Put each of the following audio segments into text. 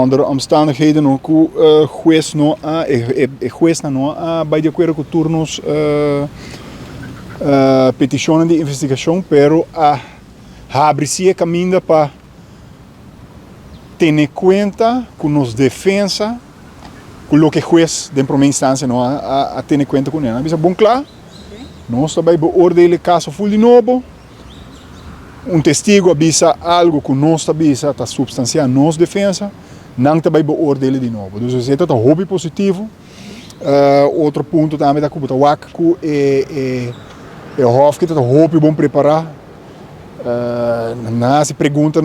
Onder omstandigheden ook juez no juez no bij de acuerdo con turnos peticiones de investigación, pero abre-se caminho para ter cuenta com nos defensa com o que juez de primeira instância não a ter conta com ele. Isso é bom claro. Nós também beoordelen caso full de novo. Testigo avisa algo que nós também está substanciando nossa defesa. Não também beoordelen de novo. Então, isso é um hobby positivo. Outro ponto também da culpa é o hof que está hobby bom preparar. Se pergunta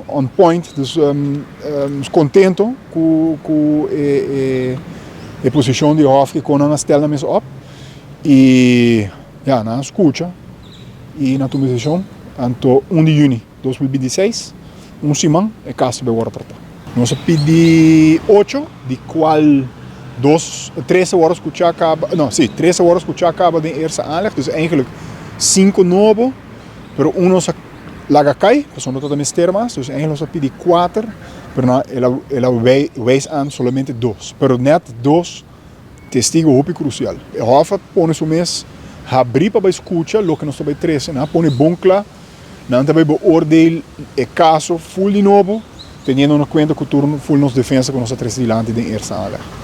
on point, dus contento com a posição de hof que konan stellen mes op. E na escuta e na tua anto 1 de junho de 2026, semana é caso vai tratar. Nós pedimos 8, de qual 13 horas que acaba, 13 horas que acaba de eerste aanleg, dus eigenlijk 5 novos, pero uno laga cai, que são totalmente termas, dus eigenlijk nós pedimos 4, pero ela wijst aan solamente 2, pero net 2 testigos muito crucial. O Hofa põe isso mês, abrir para escutar o que nós estamos 13, põe bom claro, não também beoordeel o caso full de novo, tendo em conta que o turno full nos defesa com nossa 3 delante de eerste aanleg.